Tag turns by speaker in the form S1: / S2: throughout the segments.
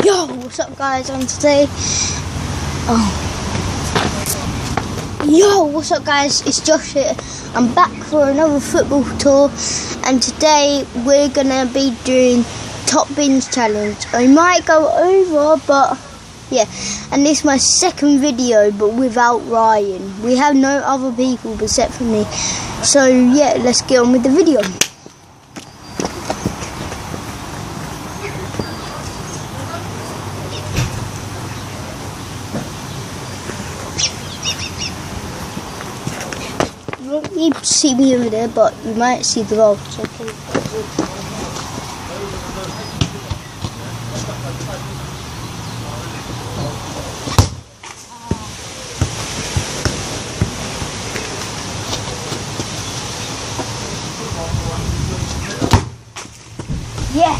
S1: Yo, what's up guys, on today, Yo, what's up guys, it's Josh here. I'm back for another football tour, and today we're gonna be doing top bins challenge. I might go over, but yeah, and this is my second video, but without Ryan. We have no other people except for me. So yeah, let's get on with the video. You won't be able to see me over there, but you might see the goal. So yeah.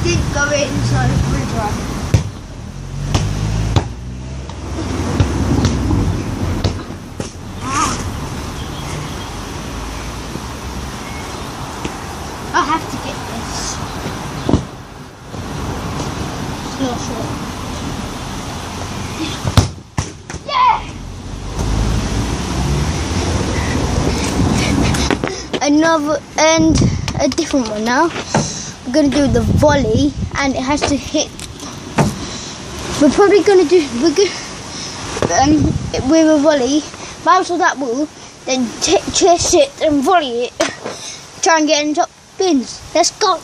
S1: Didn't go inside the bridge, right? I have to get this. It's not sure. Yeah! Another and a different one now. We're gonna do the volley, and it has to hit. We're probably gonna do with a volley, bounce on that ball, then chase it and volley it. Try and get in top bins. Let's go.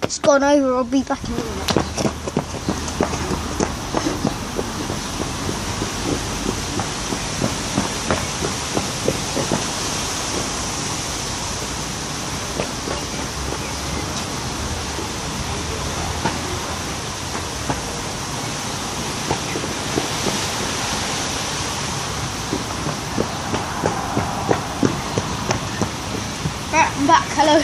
S1: It's gone over, I'll be back in a minute. Right, I'm back, hello.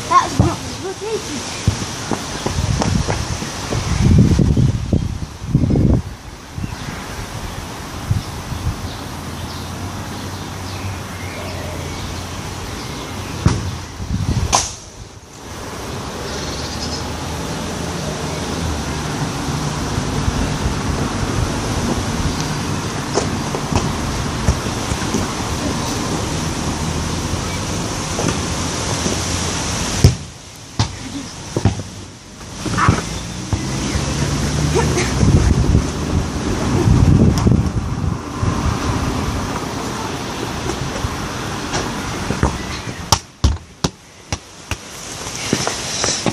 S1: That's not rotated.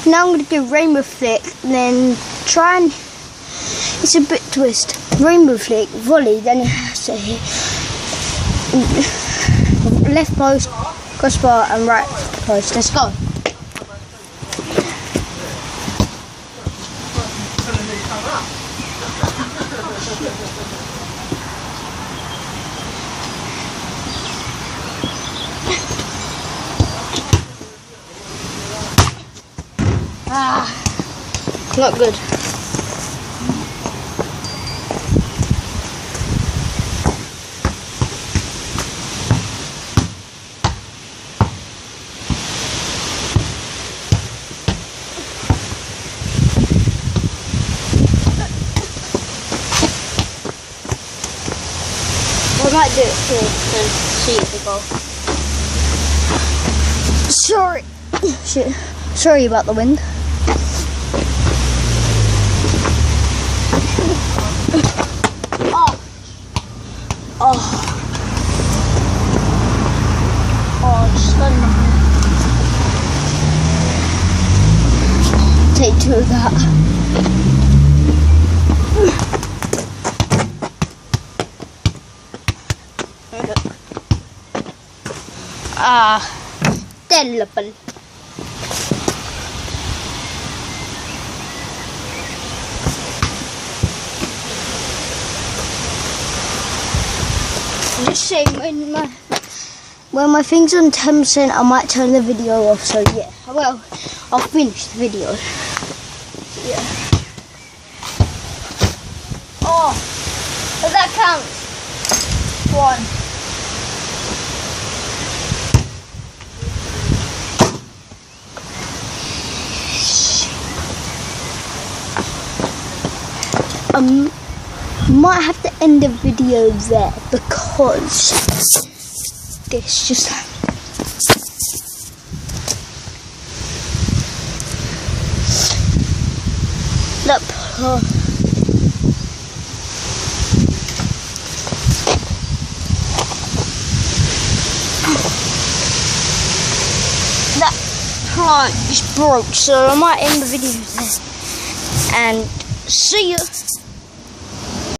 S1: Now I'm going to do rainbow flick, and then try and, it's a bit twist, rainbow flick, volley, then it has to hit left post, crossbar and right post. Let's go. Not good. I might do it here and see if it goes. Sorry. Shit. Sorry about the wind. Oh. Just let me take 2 of that. Terrible. I'm just saying, when my thing's on 10%, I might turn the video off. So yeah, well, I'll finish the video. Yeah. Oh, but that counts. 1. Might have to end the video there because this just that plant just broke, so I might end the video there and see you.